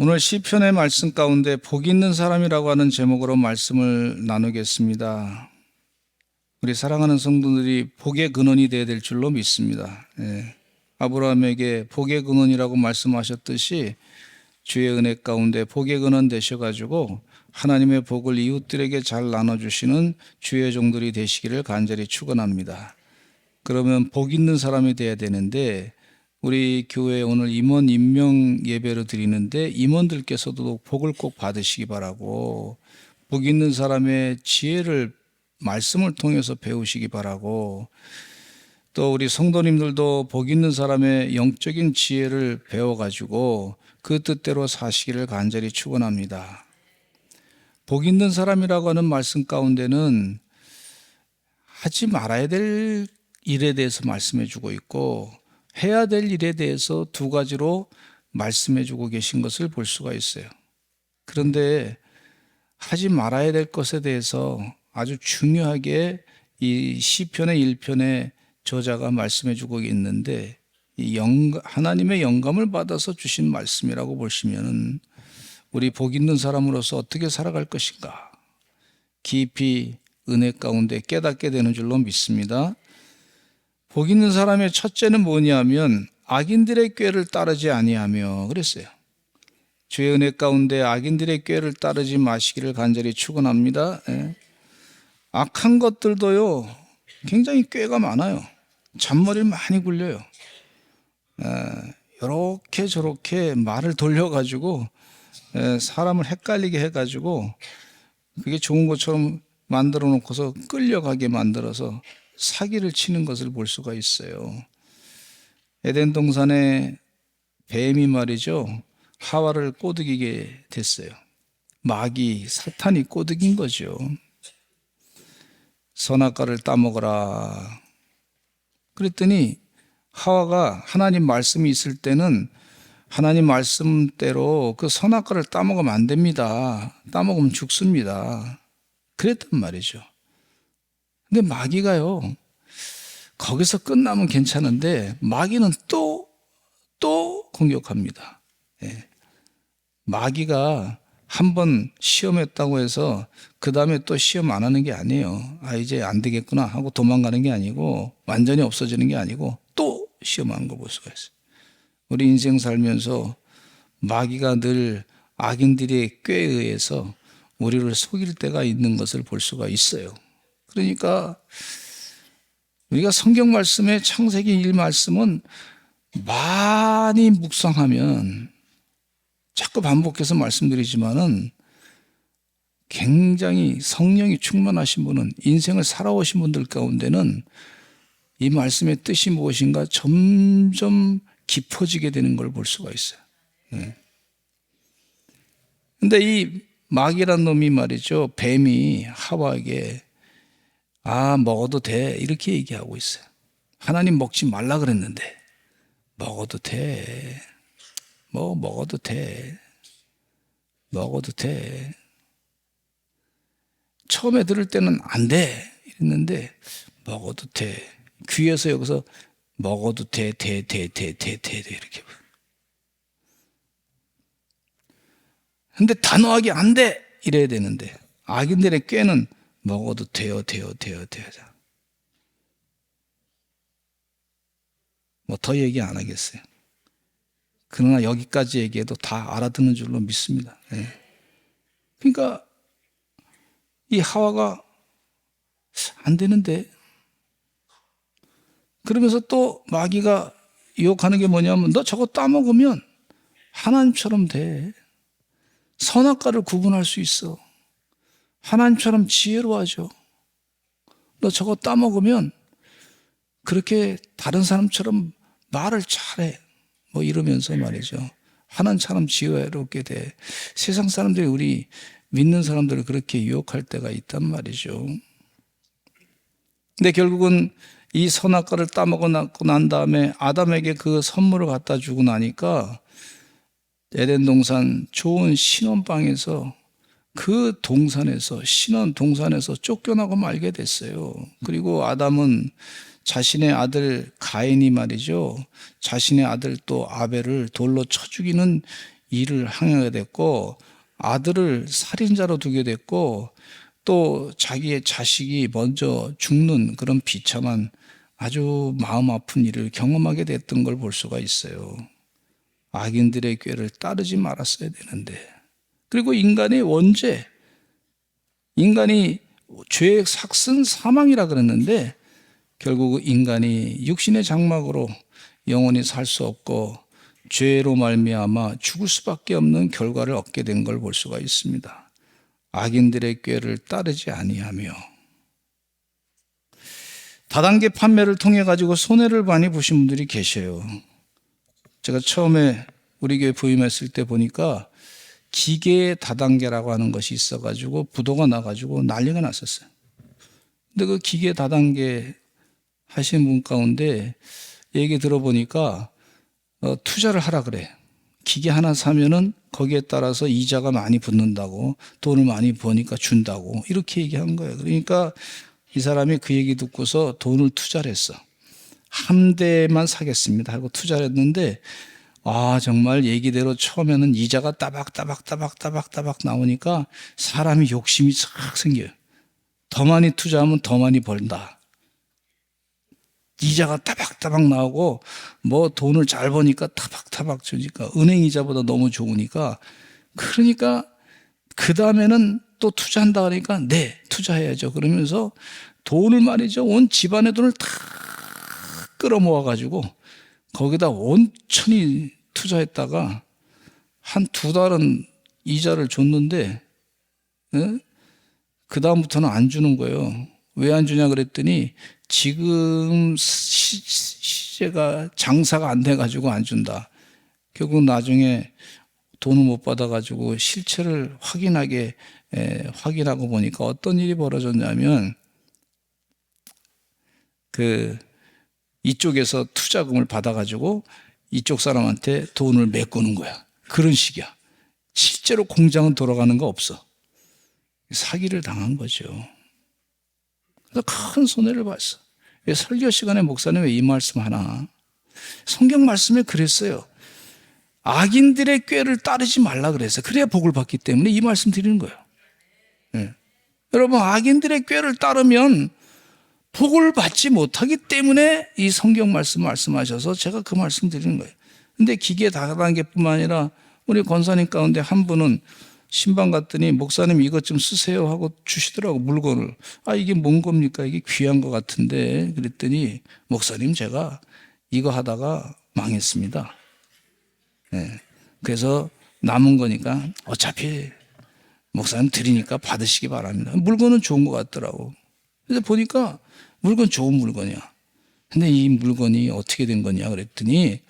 오늘 시편의 말씀 가운데 복 있는 사람이라고 하는 제목으로 말씀을 나누겠습니다. 우리 사랑하는 성도들이 복의 근원이 되어야 될 줄로 믿습니다. 아브라함에게 복의 근원이라고 말씀하셨듯이 주의 은혜 가운데 복의 근원 되셔가지고 하나님의 복을 이웃들에게 잘 나눠주시는 주의 종들이 되시기를 간절히 축원합니다. 그러면 복 있는 사람이 되어야 되는데, 우리 교회 오늘 임원 임명 예배를 드리는데 임원들께서도 복을 꼭 받으시기 바라고, 복 있는 사람의 지혜를 말씀을 통해서 배우시기 바라고, 또 우리 성도님들도 복 있는 사람의 영적인 지혜를 배워가지고 그 뜻대로 사시기를 간절히 축원합니다. 복 있는 사람이라고 하는 말씀 가운데는 하지 말아야 될 일에 대해서 말씀해 주고 있고, 해야 될 일에 대해서 두 가지로 말씀해 주고 계신 것을 볼 수가 있어요. 그런데 하지 말아야 될 것에 대해서 아주 중요하게 이 시편의 1편의 저자가 말씀해 주고 있는데, 하나님의 영감을 받아서 주신 말씀이라고 보시면 우리 복 있는 사람으로서 어떻게 살아갈 것인가 깊이 은혜 가운데 깨닫게 되는 줄로 믿습니다. 복 있는 사람의 첫째는 뭐냐면 악인들의 꾀를 따르지 아니하며 그랬어요. 주의 은혜 가운데 악인들의 꾀를 따르지 마시기를 간절히 축원합니다. 악한 것들도요 굉장히 꾀가 많아요. 잔머리를 많이 굴려요. 이렇게 저렇게 말을 돌려가지고 사람을 헷갈리게 해가지고 그게 좋은 것처럼 만들어 놓고서 끌려가게 만들어서 사기를 치는 것을 볼 수가 있어요. 에덴 동산에 뱀이 말이죠, 하와를 꼬드기게 됐어요. 마귀 사탄이 꼬드긴 거죠. 선악과를 따먹어라 그랬더니 하와가 하나님 말씀이 있을 때는 하나님 말씀대로 그 선악과를 따먹으면 안 됩니다. 따먹으면 죽습니다. 그랬단 말이죠. 근데 마귀가요, 거기서 끝나면 괜찮은데 마귀는 또 공격합니다. 마귀가 한번 시험했다고 해서 그 다음에 또 시험 안 하는 게 아니에요. 이제 안 되겠구나 하고 도망가는 게 아니고, 완전히 없어지는 게 아니고 또 시험하는 거 볼 수가 있어요. 우리 인생 살면서 마귀가 늘 악인들의 꾀에 의해서 우리를 속일 때가 있는 것을 볼 수가 있어요. 그러니까 우리가 성경 말씀의 창세기 1 말씀은 많이 묵상하면, 자꾸 반복해서 말씀드리지만은 굉장히 성령이 충만하신 분은, 인생을 살아오신 분들 가운데는 이 말씀의 뜻이 무엇인가 점점 깊어지게 되는 걸 볼 수가 있어요. 근데 이 마귀란 놈이 말이죠, 뱀이 하와에게 먹어도 돼 이렇게 얘기하고 있어요. 하나님 먹지 말라 그랬는데 먹어도 돼. 먹어도 돼. 먹어도 돼. 처음에 들을 때는 안 돼 이랬는데 먹어도 돼. 귀에서 여기서 먹어도 돼 이렇게. 근데 단호하게 안 돼 이래야 되는데 악인들의 꾀는 먹어도 돼요. 뭐 더 얘기 안 하겠어요. 그러나 여기까지 얘기해도 다 알아듣는 줄로 믿습니다. 그러니까 이 하와가 안 되는데, 그러면서 또 마귀가 유혹하는 게 뭐냐면, 너 저거 따먹으면 하나님처럼 돼. 선악과를 구분할 수 있어. 하나님처럼 지혜로워져. 너 저거 따먹으면 그렇게 다른 사람처럼 말을 잘해. 뭐 이러면서 말이죠, 하나님처럼 지혜롭게 돼. 세상 사람들이 우리 믿는 사람들을 그렇게 유혹할 때가 있단 말이죠. 근데 결국은 이 선악과를 따먹고 난 다음에 아담에게 그 선물을 갖다 주고 나니까 에덴 동산 좋은 신혼방에서 그 동산에서, 신혼 동산에서 쫓겨나고 말게 됐어요. 그리고 아담은 자신의 아들 가인이 말이죠, 자신의 아들 또 아벨을 돌로 쳐 죽이는 일을 항하게 됐고 아들을 살인자로 두게 됐고 또 자기의 자식이 먼저 죽는 그런 비참한 아주 마음 아픈 일을 경험하게 됐던 걸 볼 수가 있어요. 악인들의 꾀를 따르지 말았어야 되는데, 그리고 인간의 원죄, 인간이 죄의 삭슨 사망이라 그랬는데 결국 인간이 육신의 장막으로 영원히 살 수 없고 죄로 말미암아 죽을 수밖에 없는 결과를 얻게 된 걸 볼 수가 있습니다. 악인들의 꾀를 따르지 아니하며 다단계 판매를 통해 가지고 손해를 많이 보신 분들이 계셔요. 제가 처음에 우리 교회 부임했을 때 보니까 기계 다단계라고 하는 것이 있어가지고 부도가 나가지고 난리가 났었어요. 근데 그 기계 다단계 하신 분 가운데 얘기 들어보니까 투자를 하라 그래. 기계 하나 사면은 거기에 따라서 이자가 많이 붙는다고, 돈을 많이 버니까 준다고, 이렇게 얘기한 거예요. 그러니까 이 사람이 그 얘기 듣고서 돈을 투자를 했어. 한 대만 사겠습니다 하고 투자를 했는데, 정말 얘기대로 처음에는 이자가 따박따박 나오니까 사람이 욕심이 싹 생겨요. 더 많이 투자하면 더 많이 벌다. 이자가 따박따박 나오고 뭐 돈을 잘 버니까 타박타박 주니까 은행 이자보다 너무 좋으니까, 그러니까 그 다음에는 또 투자한다 그러니까 네 투자해야죠 그러면서 돈을 말이죠, 온 집안의 돈을 다 끌어모아 가지고 거기다 온천히 투자했다가 한 2달은 이자를 줬는데 그 다음부터는 안 주는 거예요. 왜 안 주냐 그랬더니 지금 시제가 장사가 안 돼가지고 안 준다. 결국 나중에 돈을 못 받아가지고 실체를 확인하고 보니까 어떤 일이 벌어졌냐면 이쪽에서 투자금을 받아가지고 이쪽 사람한테 돈을 메꾸는 거야. 그런 식이야. 실제로 공장은 돌아가는 거 없어. 사기를 당한 거죠. 그래서 큰 손해를 봤어. 설교 시간에 목사님 왜 이 말씀 하나? 성경 말씀에 그랬어요. 악인들의 꾀를 따르지 말라 그랬어요. 그래야 복을 받기 때문에 이 말씀 드리는 거예요. 네. 여러분, 악인들의 꾀를 따르면 복을 받지 못하기 때문에 이 성경 말씀하셔서 제가 그 말씀 드리는 거예요. 근데 기계 다단계뿐만 아니라 우리 권사님 가운데 한 분은 신방 갔더니 목사님 이것 좀 쓰세요 하고 주시더라고, 물건을. 이게 뭔 겁니까? 이게 귀한 것 같은데. 그랬더니 목사님 제가 이거 하다가 망했습니다. 네. 그래서 남은 거니까 어차피 목사님 드리니까 받으시기 바랍니다. 물건은 좋은 것 같더라고. 그래서 보니까 물건 좋은 물건이야. 근데 이 물건이 어떻게 된 거냐 그랬더니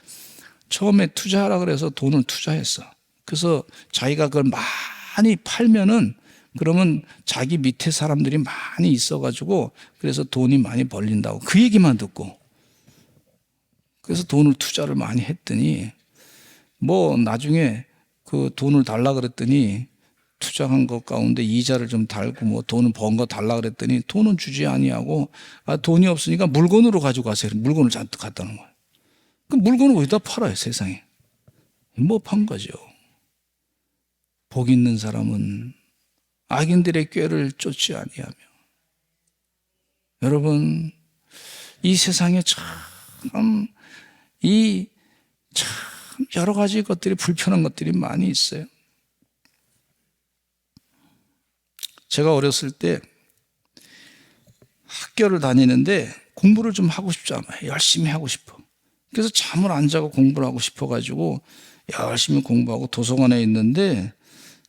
처음에 투자하라 그래서 돈을 투자했어. 그래서 자기가 그걸 많이 팔면은 그러면 자기 밑에 사람들이 많이 있어가지고 그래서 돈이 많이 벌린다고 그 얘기만 듣고, 그래서 돈을 투자를 많이 했더니 뭐 나중에 그 돈을 달라 그랬더니 투자한 것 가운데 이자를 좀 달고 뭐 돈을 번 거 달라 그랬더니 돈은 주지 아니하고 돈이 없으니까 물건으로 가지고 가세요. 물건을 잔뜩 갖다 놓은 거예요. 그 물건을 어디다 팔아요, 세상에. 뭐 판 거죠. 복 있는 사람은 악인들의 꾀를 쫓지 아니하며. 여러분, 이 세상에 참 여러 가지 것들이, 불편한 것들이 많이 있어요. 제가 어렸을 때 학교를 다니는데 공부를 좀 하고 싶지 않아요. 열심히 하고 싶어. 그래서 잠을 안 자고 공부를 하고 싶어가지고 열심히 공부하고 도서관에 있는데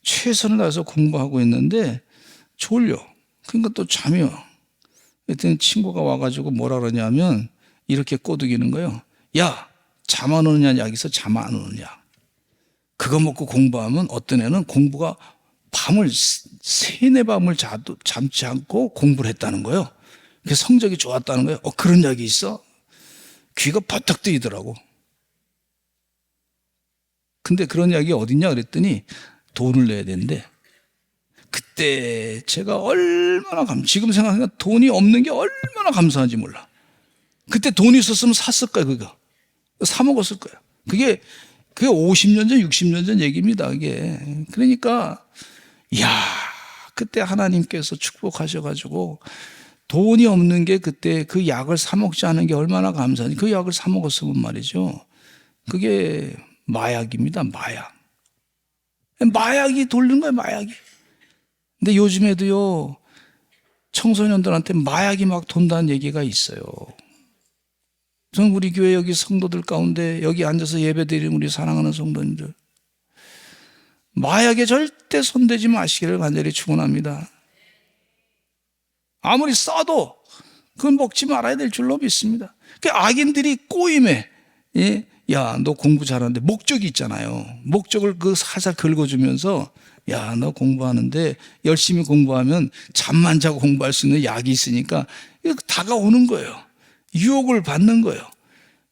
최선을 다해서 공부하고 있는데 졸려. 그러니까 또 잠이 와. 그랬더니 친구가 와가지고 뭐라 그러냐면 이렇게 꼬드기는 거예요. 야, 잠 안 오느냐 약에서 잠 안 오느냐. 그거 먹고 공부하면 어떤 애는 공부가 밤을 세네 밤을 잠지 않고 공부를 했다는 거예요. 그 성적이 좋았다는 거예요. 그런 약이 있어? 귀가 버쩍 뜨이더라고. 근데 그런 약이 어딨냐 그랬더니 돈을 내야 되는데, 그때 제가 얼마나 지금 생각하니까 돈이 없는 게 얼마나 감사한지 몰라. 그때 돈이 있었으면 샀을 거야. 그거 사 먹었을 거야. 그게 그게 50년 전, 60년 전 얘기입니다, 그게. 그러니까, 이야, 그때 하나님께서 축복하셔가지고, 돈이 없는 게 그때 그 약을 사먹지 않은 게 얼마나 감사한지. 그 약을 사먹었으면 말이죠. 그게 마약입니다, 마약. 마약이 돌는 거예요, 마약이. 근데 요즘에도요, 청소년들한테 마약이 막 돈다는 얘기가 있어요. 저는 우리 교회 여기 성도들 가운데 여기 앉아서 예배드리는 우리 사랑하는 성도님들, 마약에 절대 손대지 마시기를 간절히 축원합니다. 아무리 싸도 그건 먹지 말아야 될 줄로 믿습니다. 그 악인들이 꼬임에, 예? 야, 너 공부 잘하는데 목적이 있잖아요. 목적을 그 살살 긁어주면서, 야, 너 공부하는데 열심히 공부하면 잠만 자고 공부할 수 있는 약이 있으니까 다가오는 거예요. 유혹을 받는 거예요.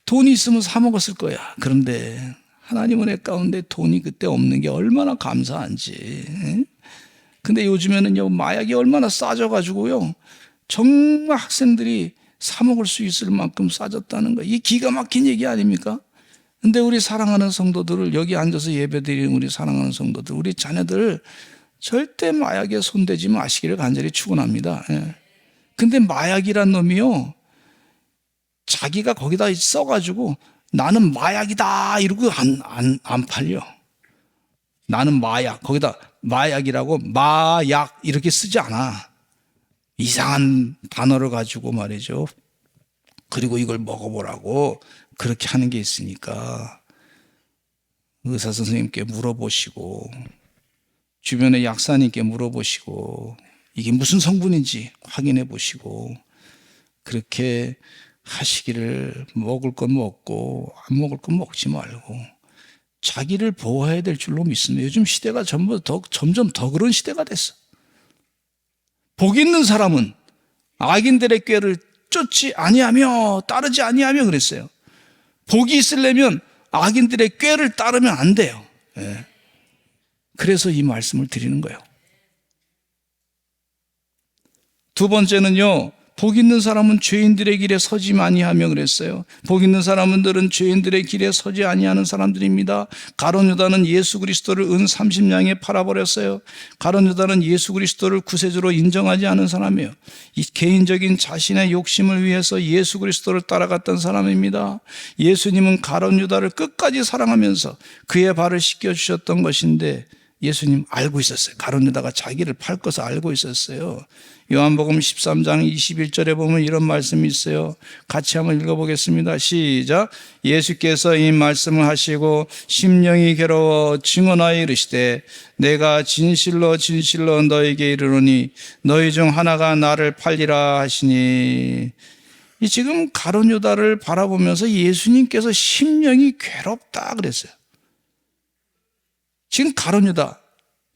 돈이 있으면 사 먹었을 거야. 그런데 하나님 은혜 가운데 돈이 그때 없는 게 얼마나 감사한지. 예? 근데 요즘에는요, 마약이 얼마나 싸져가지고요, 정말 학생들이 사 먹을 수 있을 만큼 싸졌다는 거예요. 이게 기가 막힌 얘기 아닙니까? 근데 우리 사랑하는 성도들을, 여기 앉아서 예배드리는 우리 사랑하는 성도들, 우리 자녀들 절대 마약에 손대지 마시기를 간절히 축원합니다. 예. 근데 마약이란 놈이요, 자기가 거기다 써가지고 나는 마약이다 이러고 안 팔려. 나는 마약, 거기다 마약이라고 마약 이렇게 쓰지 않아. 이상한 단어를 가지고 말이죠. 그리고 이걸 먹어보라고 그렇게 하는 게 있으니까 의사 선생님께 물어보시고, 주변의 약사님께 물어보시고, 이게 무슨 성분인지 확인해 보시고, 그렇게 하시기를, 먹을 건 먹고 안 먹을 건 먹지 말고 자기를 보호해야 될 줄로 믿습니다. 요즘 시대가 점점 더 그런 시대가 됐어. 복 있는 사람은 악인들의 꾀를 쫓지 아니하며 따르지 아니하며 그랬어요. 복이 있으려면 악인들의 꾀를 따르면 안 돼요. 예. 그래서 이 말씀을 드리는 거예요. 두 번째는요, 복 있는 사람은 죄인들의 길에 서지 아니하며 그랬어요. 복 있는 사람들은 죄인들의 길에 서지 아니하는 사람들입니다. 가룟 유다는 예수 그리스도를 은 30냥에 팔아버렸어요. 가룟 유다는 예수 그리스도를 구세주로 인정하지 않은 사람이에요. 이 개인적인 자신의 욕심을 위해서 예수 그리스도를 따라갔던 사람입니다. 예수님은 가룟 유다를 끝까지 사랑하면서 그의 발을 씻겨주셨던 것인데, 예수님 알고 있었어요. 가룟 유다가 자기를 팔 것을 알고 있었어요. 요한복음 13장 21절에 보면 이런 말씀이 있어요. 같이 한번 읽어보겠습니다. 시작. 예수께서 이 말씀을 하시고 심령이 괴로워 증언하여 이르시되, 내가 진실로 진실로 너에게 이르노니 너희 중 하나가 나를 팔리라 하시니. 이 지금 가룟 유다를 바라보면서 예수님께서 심령이 괴롭다 그랬어요. 지금 가룟 유다,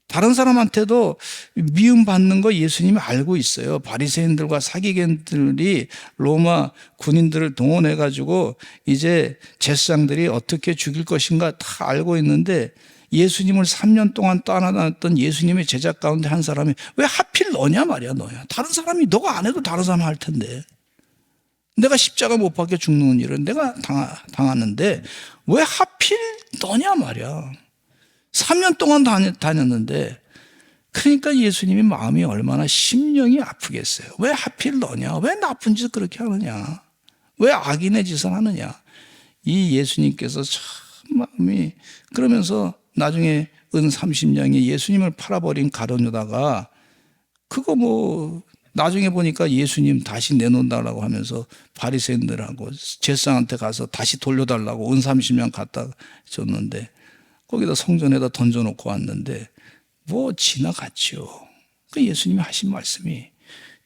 다른 사람한테도 미움받는 거 예수님이 알고 있어요. 바리새인들과 사기꾼들이 로마 군인들을 동원해가지고 이제 제사장들이 어떻게 죽일 것인가 다 알고 있는데, 예수님을 3년 동안 따라다녔던 예수님의 제자 가운데 한 사람이 왜 하필 너냐 말이야, 너야. 다른 사람이 너가 안 해도 다른 사람 할 텐데. 내가 십자가 못 박혀 죽는 일을 내가 당하는데 왜 하필 너냐 말이야. 3년 동안 다녔는데, 그러니까 예수님이 마음이 얼마나 심령이 아프겠어요. 왜 하필 너냐? 왜 나쁜 짓을 그렇게 하느냐? 왜 악인의 짓을 하느냐? 이 예수님께서 참 마음이, 그러면서 나중에 은 30냥에 예수님을 팔아버린 가룟 유다가 그거 나중에 보니까 예수님 다시 내놓는다고 하면서 바리새인들하고 제사장한테 가서 다시 돌려달라고 은 30냥 갖다 줬는데, 거기다 성전에다 던져놓고 왔는데 지나갔죠. 그 예수님이 하신 말씀이,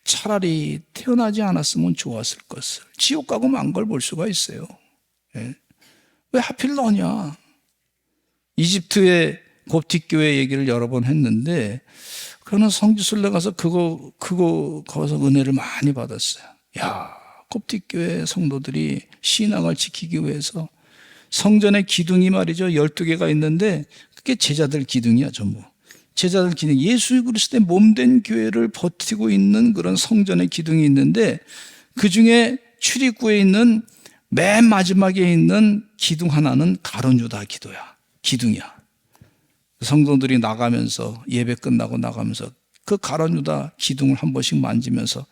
차라리 태어나지 않았으면 좋았을 것을, 지옥 가고 만 걸 볼 수가 있어요. 예? 왜 하필 너냐? 이집트의 곱틱교회 얘기를 여러 번 했는데, 그는 성지순례 가서 거기서 은혜를 많이 받았어요. 야, 곱틱교회 성도들이 신앙을 지키기 위해서 성전의 기둥이 말이죠, 12개가 있는데 그게 제자들 기둥이야. 전부 제자들 기둥. 예수 그리스도의 몸된 교회를 버티고 있는 그런 성전의 기둥이 있는데, 그 중에 출입구에 있는 맨 마지막에 있는 기둥 하나는 가룟 유다 기도야. 기둥이야. 성도들이 나가면서 예배 끝나고 나가면서 그 가룟 유다 기둥을 한 번씩 만지면서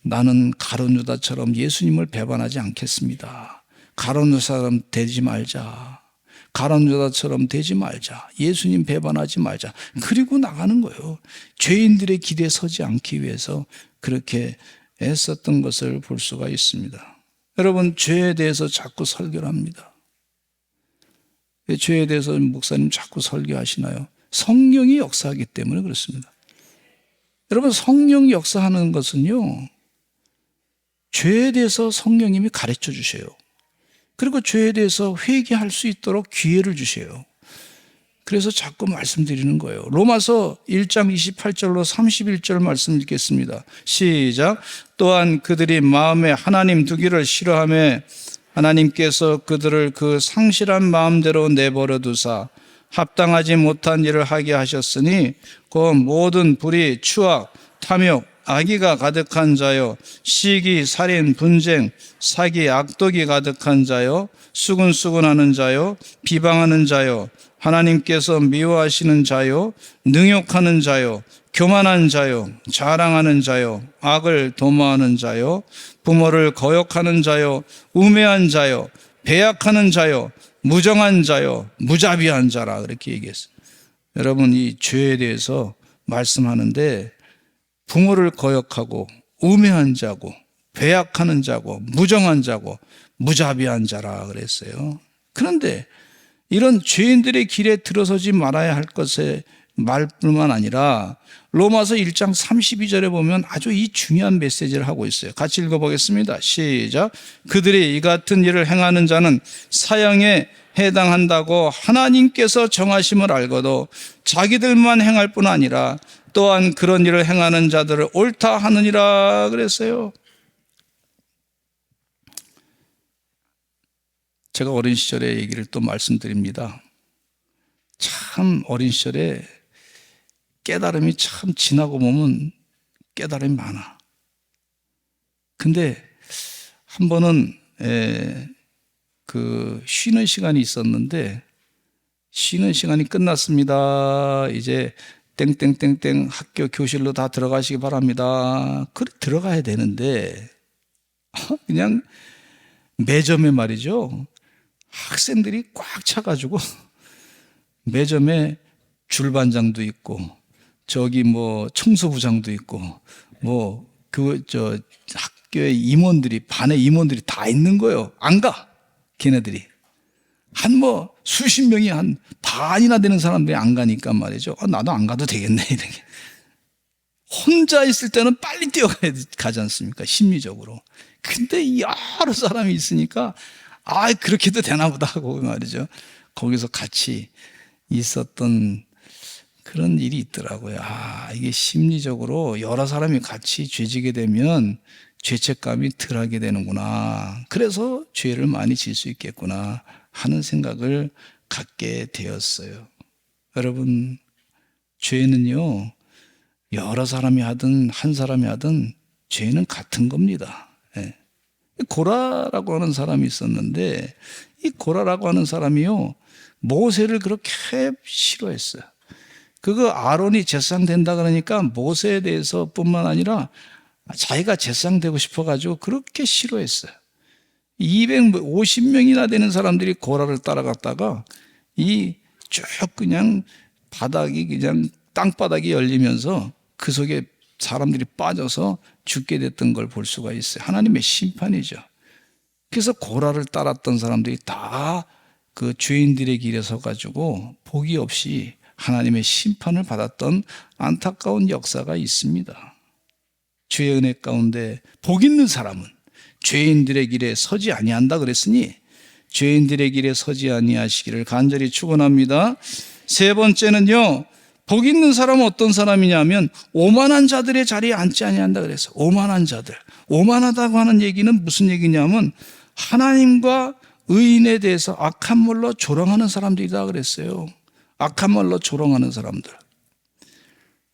나는 가룟 유다처럼 예수님을 배반하지 않겠습니다. 가룟 유다처럼 되지 말자. 가룟 유다처럼 되지 말자. 예수님 배반하지 말자. 그리고 나가는 거예요. 죄인들의 길에 서지 않기 위해서 그렇게 애썼던 것을 볼 수가 있습니다. 여러분, 죄에 대해서 자꾸 설교를 합니다. 왜 죄에 대해서 목사님 자꾸 설교하시나요? 성령이 역사하기 때문에 그렇습니다. 여러분, 성령이 역사하는 것은요, 죄에 대해서 성령님이 가르쳐 주셔요. 그리고 죄에 대해서 회개할 수 있도록 기회를 주셔요. 그래서 자꾸 말씀드리는 거예요. 로마서 1장 28절로 31절 말씀 읽겠습니다. 시작. 또한 그들이 마음에 하나님 두기를 싫어하며 하나님께서 그들을 그 상실한 마음대로 내버려 두사 합당하지 못한 일을 하게 하셨으니 그 모든 불의, 추악, 탐욕, 악의가 가득한 자요, 시기, 살인, 분쟁, 사기, 악독이 가득한 자요, 수근수근하는 자요, 비방하는 자요, 하나님께서 미워하시는 자요, 능욕하는 자요, 교만한 자요, 자랑하는 자요, 악을 도모하는 자요, 부모를 거역하는 자요, 우매한 자요, 배약하는 자요, 무정한 자요, 무자비한 자라 그렇게 얘기했어요. 여러분, 이 죄에 대해서 말씀하는데 부모를 거역하고 우매한 자고 배약하는 자고 무정한 자고 무자비한 자라 그랬어요. 그런데 이런 죄인들의 길에 들어서지 말아야 할 것의 말뿐만 아니라 로마서 1장 32절에 보면 아주 이 중요한 메시지를 하고 있어요. 같이 읽어보겠습니다. 시작. 그들이 이 같은 일을 행하는 자는 사형에 해당한다고 하나님께서 정하심을 알고도 자기들만 행할 뿐 아니라 또한 그런 일을 행하는 자들을 옳다 하느니라 그랬어요. 제가 어린 시절의 얘기를 또 말씀드립니다. 참 어린 시절에 깨달음이 참 지나고 보면 깨달음이 많아. 근데 한 번은 그 쉬는 시간이 있었는데 쉬는 시간이 끝났습니다. 이제 땡땡땡땡 학교 교실로 다 들어가시기 바랍니다. 그래 들어가야 되는데 그냥 매점에 말이죠. 학생들이 꽉 차가지고 매점에 줄반장도 있고 저기 뭐 청소부장도 있고 뭐 학교의 임원들이 반의 임원들이 다 있는 거예요. 안 가. 걔네들이 한 뭐 수십 명이 한 반이나 되는 사람들이 안 가니까 말이죠. 나도 안 가도 되겠네 이렇게. 혼자 있을 때는 빨리 뛰어가야 가지 않습니까? 심리적으로. 근데 여러 사람이 있으니까 그렇게도 되나 보다 하고 말이죠. 거기서 같이 있었던 그런 일이 있더라고요. 이게 심리적으로 여러 사람이 같이 죄지게 되면 죄책감이 덜하게 되는구나. 그래서 죄를 많이 질 수 있겠구나 하는 생각을 갖게 되었어요. 여러분, 죄는요, 여러 사람이 하든 한 사람이 하든 죄는 같은 겁니다. 고라라고 하는 사람이 있었는데 이 고라라고 하는 사람이요, 모세를 그렇게 싫어했어요. 그거 아론이 제사장 된다 그러니까 모세에 대해서 뿐만 아니라 자기가 제사장 되고 싶어가지고 그렇게 싫어했어요. 250명이나 되는 사람들이 고라를 따라갔다가 쭉 그냥 바닥이 그냥 땅바닥이 열리면서 그 속에 사람들이 빠져서 죽게 됐던 걸 볼 수가 있어요. 하나님의 심판이죠. 그래서 고라를 따랐던 사람들이 다 그 죄인들의 길에 서가지고 복이 없이 하나님의 심판을 받았던 안타까운 역사가 있습니다. 주의 은혜 가운데 복 있는 사람은 죄인들의 길에 서지 아니한다 그랬으니 죄인들의 길에 서지 아니하시기를 간절히 축원합니다. 세 번째는요, 복 있는 사람은 어떤 사람이냐면 오만한 자들의 자리에 앉지 아니한다 그랬어요. 오만한 자들. 오만하다고 하는 얘기는 무슨 얘기냐면 하나님과 의인에 대해서 악한 말로 조롱하는 사람들이다 그랬어요. 악한 말로 조롱하는 사람들.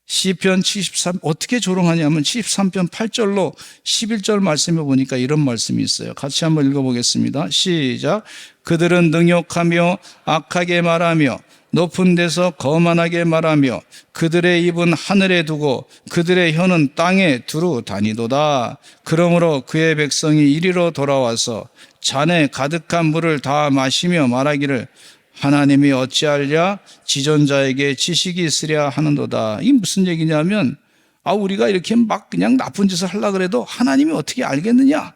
시편 73 어떻게 조롱하냐면 73편 8절로 11절 말씀에 보니까 이런 말씀이 있어요. 같이 한번 읽어보겠습니다. 시작. 그들은 능욕하며 악하게 말하며 높은 데서 거만하게 말하며 그들의 입은 하늘에 두고 그들의 혀는 땅에 두루 다니도다. 그러므로 그의 백성이 이리로 돌아와서 잔에 가득한 물을 다 마시며 말하기를 하나님이 어찌하랴 지존자에게 지식이 있으랴 하는도다. 이게 무슨 얘기냐면 우리가 이렇게 막 그냥 나쁜 짓을 하려고 그래도 하나님이 어떻게 알겠느냐.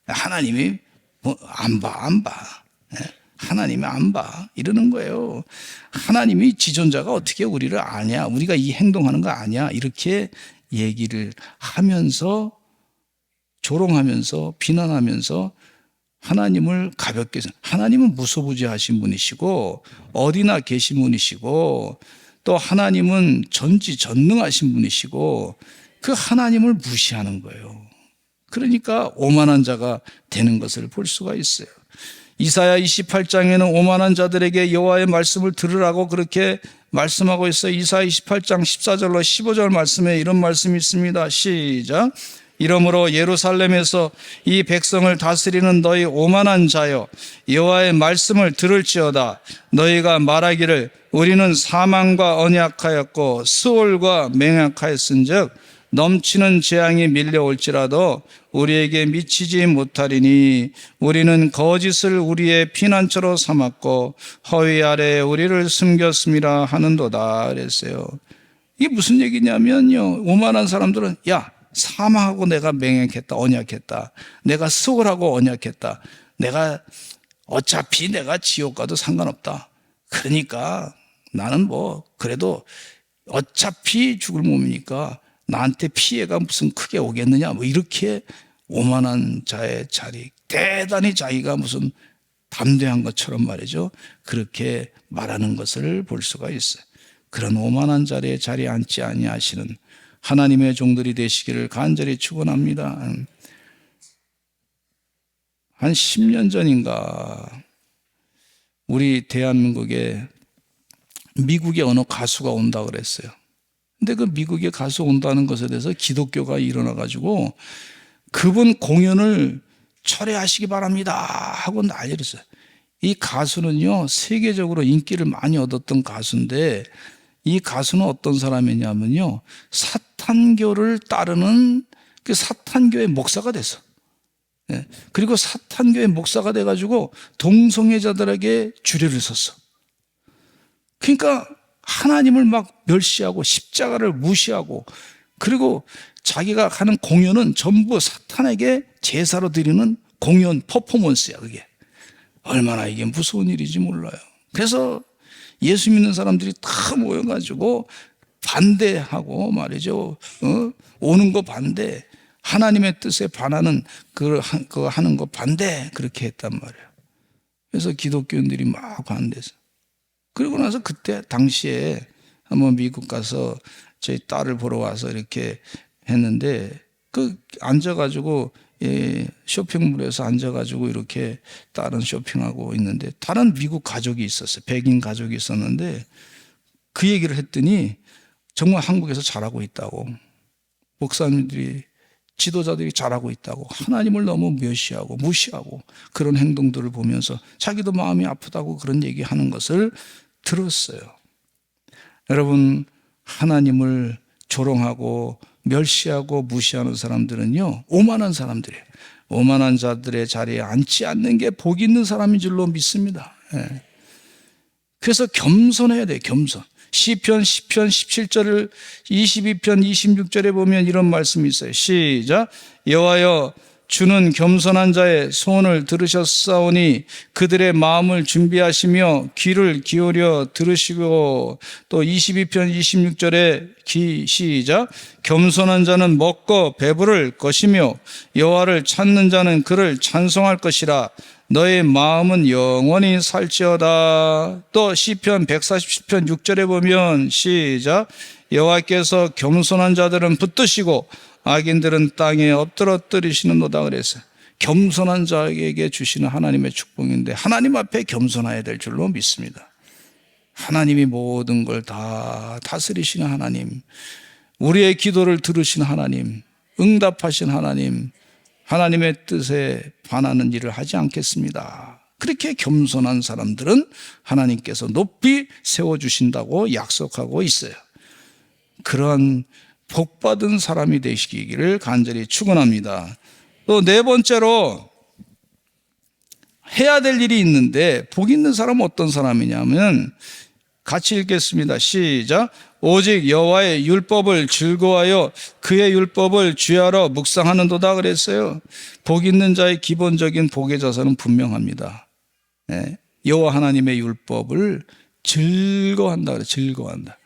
하나님이 안 봐. 하나님이 안 봐. 이러는 거예요. 하나님이 지존자가 어떻게 우리를 아냐. 우리가 이 행동하는 거 아냐. 이렇게 얘기를 하면서 조롱하면서 비난하면서 하나님을 가볍게, 하나님은 무소부지하신 분이시고 어디나 계신 분이시고 또 하나님은 전지전능하신 분이시고 그 하나님을 무시하는 거예요. 그러니까 오만한 자가 되는 것을 볼 수가 있어요. 이사야 28장에는 오만한 자들에게 여호와의 말씀을 들으라고 그렇게 말씀하고 있어요. 이사야 28장 14절로 15절 말씀에 이런 말씀이 있습니다. 시작. 이러므로 예루살렘에서 이 백성을 다스리는 너희 오만한 자여 여호와의 말씀을 들을지어다. 너희가 말하기를 우리는 사망과 언약하였고 스올과 맹약하였은즉 넘치는 재앙이 밀려올지라도 우리에게 미치지 못하리니 우리는 거짓을 우리의 피난처로 삼았고 허위 아래에 우리를 숨겼음이라 하는도다 그랬어요. 이게 무슨 얘기냐면요, 오만한 사람들은 사망하고 내가 맹약했다, 언약했다. 내가 스올하고 언약했다. 어차피 내가 지옥 가도 상관없다. 그러니까 나는 그래도 어차피 죽을 몸이니까 나한테 피해가 무슨 크게 오겠느냐. 이렇게 오만한 자의 자리, 대단히 자기가 무슨 담대한 것처럼 말이죠. 그렇게 말하는 것을 볼 수가 있어요. 그런 오만한 자리에 자리에 앉지 아니하시는 하나님의 종들이 되시기를 간절히 축원합니다. 한 10년 전인가 우리 대한민국에 미국의 어느 가수가 온다 그랬어요. 근데 그 미국의 가수 온다는 것에 대해서 기독교가 일어나가지고 그분 공연을 철회하시기 바랍니다 하고 난리를 했어요. 이 가수는요, 세계적으로 인기를 많이 얻었던 가수인데 이 가수는 어떤 사람이냐면요, 사탄교를 따르는 그 사탄교의 목사가 됐어. 그리고 사탄교의 목사가 돼가지고 동성애자들에게 주례를 섰어. 그러니까 하나님을 막 멸시하고 십자가를 무시하고, 그리고 자기가 하는 공연은 전부 사탄에게 제사로 드리는 공연 퍼포먼스야. 그게 얼마나 이게 무서운 일인지 몰라요. 그래서 예수 믿는 사람들이 다 모여가지고 반대하고 말이죠. 오는 거 반대, 하나님의 뜻에 반하는 그거 하는 거 반대, 그렇게 했단 말이에요. 그래서 기독교인들이 막 반대해서, 그리고 나서 그때 당시에 한번 미국 가서 저희 딸을 보러 와서 이렇게 했는데, 앉아가지고 쇼핑몰에서 앉아가지고 이렇게 딸은 쇼핑하고 있는데 다른 미국 가족이 있었어요. 백인 가족이 있었는데 그 얘기를 했더니 정말 한국에서 잘하고 있다고, 목사님들이 지도자들이 잘하고 있다고, 하나님을 너무 멸시하고 무시하고 그런 행동들을 보면서 자기도 마음이 아프다고 그런 얘기하는 것을 들었어요. 여러분, 하나님을 조롱하고 멸시하고 무시하는 사람들은요, 오만한 사람들이에요. 오만한 자들의 자리에 앉지 않는 게 복 있는 사람인 줄로 믿습니다. 그래서 겸손해야 돼요. 겸손. 시편 10편 17절을 22편 26절에 보면 이런 말씀이 있어요. 시작. 여호와여, 주는 겸손한 자의 소원을 들으셨사오니 그들의 마음을 준비하시며 귀를 기울여 들으시고, 또 22편 26절에 시작. 겸손한 자는 먹고 배부를 것이며 여호와를 찾는 자는 그를 찬송할 것이라. 너의 마음은 영원히 살지어다. 또 시편 147편 6절에 보면 시작. 여호와께서 겸손한 자들은 붙드시고 악인들은 땅에 엎드러뜨리시는도다 그랬어요. 겸손한 자에게 주시는 하나님의 축복인데 하나님 앞에 겸손해야 될 줄로 믿습니다. 하나님이 모든 걸 다 다스리시는 하나님, 우리의 기도를 들으신 하나님, 응답하신 하나님, 하나님의 뜻에 반하는 일을 하지 않겠습니다. 그렇게 겸손한 사람들은 하나님께서 높이 세워주신다고 약속하고 있어요. 그러한 복받은 사람이 되시기를 간절히 축원합니다. 또 네 번째로 해야 될 일이 있는데 복 있는 사람은 어떤 사람이냐면, 같이 읽겠습니다. 시작. 오직 여호와의 율법을 즐거워하여 그의 율법을 주야로 묵상하는도다 그랬어요. 복 있는 자의 기본적인 복의 자세는 분명합니다. 네. 여호와 하나님의 율법을 즐거워한다 그래요. 즐거워한다.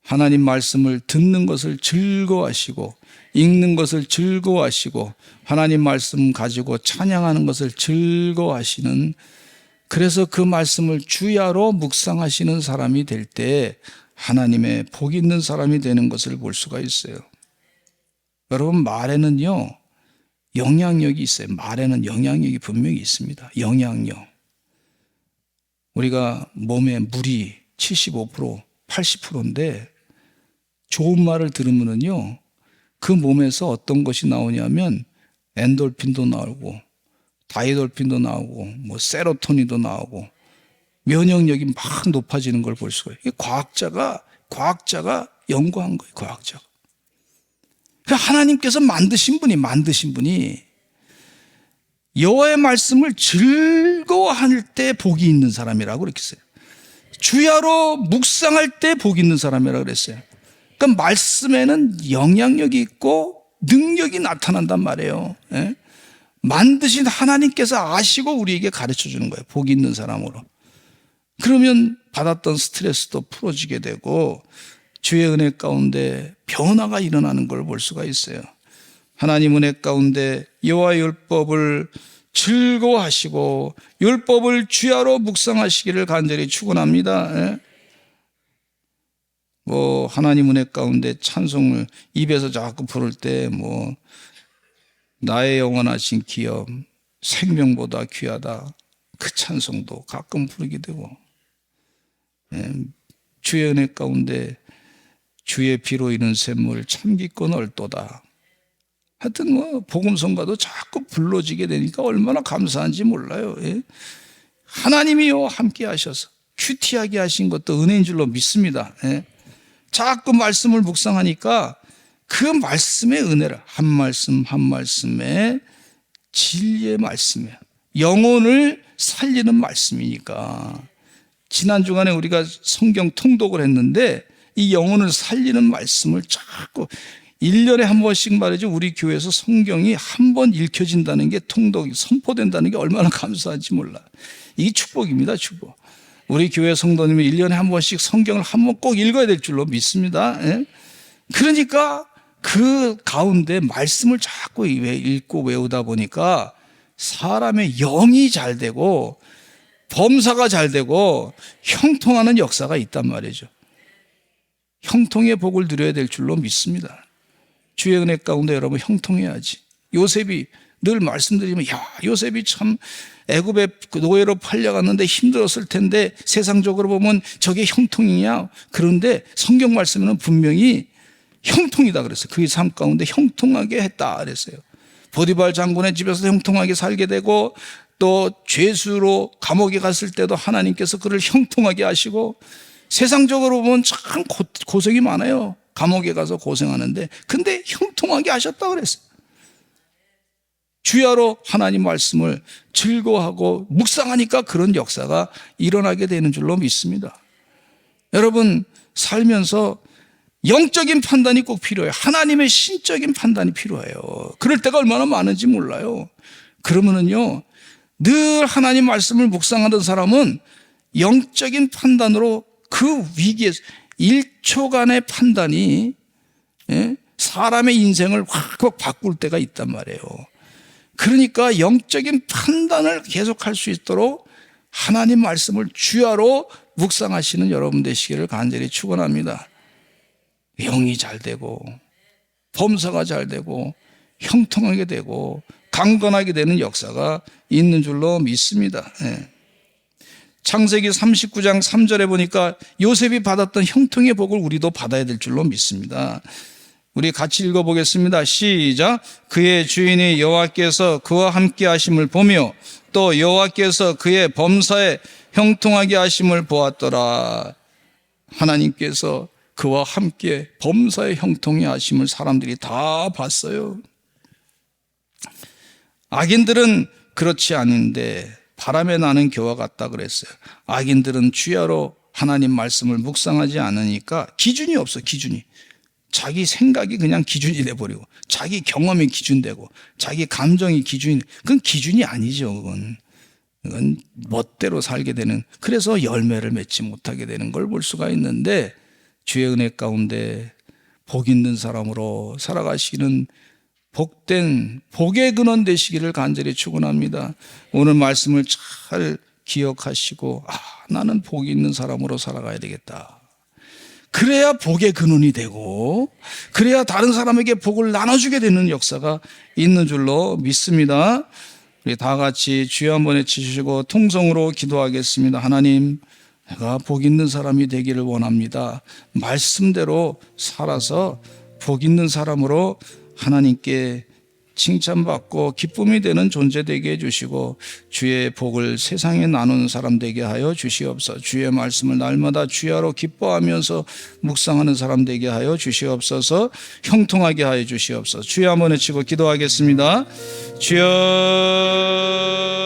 하나님 말씀을 듣는 것을 즐거워하시고, 읽는 것을 즐거워하시고, 하나님 말씀 가지고 찬양하는 것을 즐거워하시는, 그래서 그 말씀을 주야로 묵상하시는 사람이 될 때 하나님의 복 있는 사람이 되는 것을 볼 수가 있어요. 여러분, 말에는요 영향력이 있어요. 말에는 영향력이 분명히 있습니다. 영향력. 우리가 몸에 물이 75%, 80%인데 좋은 말을 들으면요 그 몸에서 어떤 것이 나오냐면 엔돌핀도 나오고 다이돌핀도 나오고 뭐 세로토닌도 나오고 면역력이 막 높아지는 걸 볼 수가 있어요. 과학자가 연구한 거예요. 과학자가. 하나님께서 만드신 분이 여호와의 말씀을 즐거워할 때 복이 있는 사람이라고 그렇게 했어요. 주야로 묵상할 때 복이 있는 사람이라고 그랬어요. 그러니까 말씀에는 영향력이 있고 능력이 나타난단 말이에요. 예? 만드신 하나님께서 아시고 우리에게 가르쳐 주는 거예요. 복이 있는 사람으로. 그러면 받았던 스트레스도 풀어지게 되고 주의 은혜 가운데 변화가 일어나는 걸 볼 수가 있어요. 하나님 은혜 가운데 여호와의 율법을 즐거워하시고 율법을 주야로 묵상하시기를 간절히 축원합니다. 뭐 하나님 은혜 가운데 찬송을 입에서 자꾸 부를 때 뭐 나의 영원하신 기업 생명보다 귀하다, 그 찬송도 가끔 부르게 되고, 주의 은혜 가운데 주의 피로 이는 샘물 참 깊고 넓도다. 하여튼 뭐 복음성가도 자꾸 불러지게 되니까 얼마나 감사한지 몰라요. 하나님이요 함께 하셔서 큐티하게 하신 것도 은혜인 줄로 믿습니다. 자꾸 말씀을 묵상하니까 그 말씀의 은혜를 한 말씀 한 말씀에 진리의 말씀이에요. 영혼을 살리는 말씀이니까. 지난 주간에 우리가 성경 통독을 했는데 이 영혼을 살리는 말씀을 자꾸 1년에 한 번씩 말이죠. 우리 교회에서 성경이 한 번 읽혀진다는 게, 통독이 선포된다는 게 얼마나 감사한지 몰라. 이게 축복입니다. 축복. 우리 교회 성도님이 1년에 한 번씩 성경을 한 번 꼭 읽어야 될 줄로 믿습니다. 그러니까 그 가운데 말씀을 자꾸 읽고 외우다 보니까 사람의 영이 잘 되고 범사가 잘 되고 형통하는 역사가 있단 말이죠. 형통의 복을 누려야 될 줄로 믿습니다. 주의 은혜 가운데 여러분 형통해야지. 요셉이 늘 말씀드리면, 요셉이 참 애굽에 노예로 팔려갔는데 힘들었을 텐데 세상적으로 보면 저게 형통이냐? 그런데 성경 말씀에는 분명히 형통이다 그랬어요. 그의 삶 가운데 형통하게 했다 그랬어요. 보디발 장군의 집에서 형통하게 살게 되고, 또 죄수로 감옥에 갔을 때도 하나님께서 그를 형통하게 하시고, 세상적으로 보면 참 고생이 많아요. 감옥에 가서 고생하는데, 근데 형통하게 하셨다 그랬어요. 주야로 하나님 말씀을 즐거워하고 묵상하니까 그런 역사가 일어나게 되는 줄로 믿습니다. 여러분, 살면서 영적인 판단이 꼭 필요해요. 하나님의 신적인 판단이 필요해요. 그럴 때가 얼마나 많은지 몰라요. 그러면은요, 늘 하나님 말씀을 묵상하던 사람은 영적인 판단으로 그 위기에서 1초간의 판단이 사람의 인생을 확 바꿀 때가 있단 말이에요. 그러니까 영적인 판단을 계속할 수 있도록 하나님 말씀을 주야로 묵상하시는 여러분 되시기를 간절히 축원합니다. 영이 잘 되고 범사가 잘 되고 형통하게 되고 강건하게 되는 역사가 있는 줄로 믿습니다. 창세기 39장 3절에 보니까 요셉이 받았던 형통의 복을 우리도 받아야 될 줄로 믿습니다. 우리 같이 읽어보겠습니다. 시작. 그의 주인이 여호와께서 그와 함께 하심을 보며 또 여호와께서 그의 범사에 형통하게 하심을 보았더라. 하나님께서 그와 함께 범사에 형통해 하심을 사람들이 다 봤어요. 악인들은 그렇지 않은데 바람에 나는 겨와 같다 그랬어요. 악인들은 주야로 하나님 말씀을 묵상하지 않으니까 기준이 없어. 기준이. 자기 생각이 그냥 기준이 돼버리고 자기 경험이 기준되고 자기 감정이 기준이, 그건 기준이 아니죠. 그건 멋대로 살게 되는, 그래서 열매를 맺지 못하게 되는 걸 볼 수가 있는데, 주의 은혜 가운데 복 있는 사람으로 살아가시는 복된 복의 근원 되시기를 간절히 축원합니다. 오늘 말씀을 잘 기억하시고 나는 복 있는 사람으로 살아가야 되겠다. 그래야 복의 근원이 되고 그래야 다른 사람에게 복을 나눠주게 되는 역사가 있는 줄로 믿습니다. 우리 다 같이 주여 한번 외치시고 통성으로 기도하겠습니다. 하나님, 내가 복 있는 사람이 되기를 원합니다. 말씀대로 살아서 복 있는 사람으로 하나님께 칭찬받고 기쁨이 되는 존재 되게 해주시고 주의 복을 세상에 나누는 사람 되게 하여 주시옵소서. 주의 말씀을 날마다 주야로 기뻐하면서 묵상하는 사람 되게 하여 주시옵소서. 형통하게 하여 주시옵소서. 주여 한번 외치고 기도하겠습니다. 주여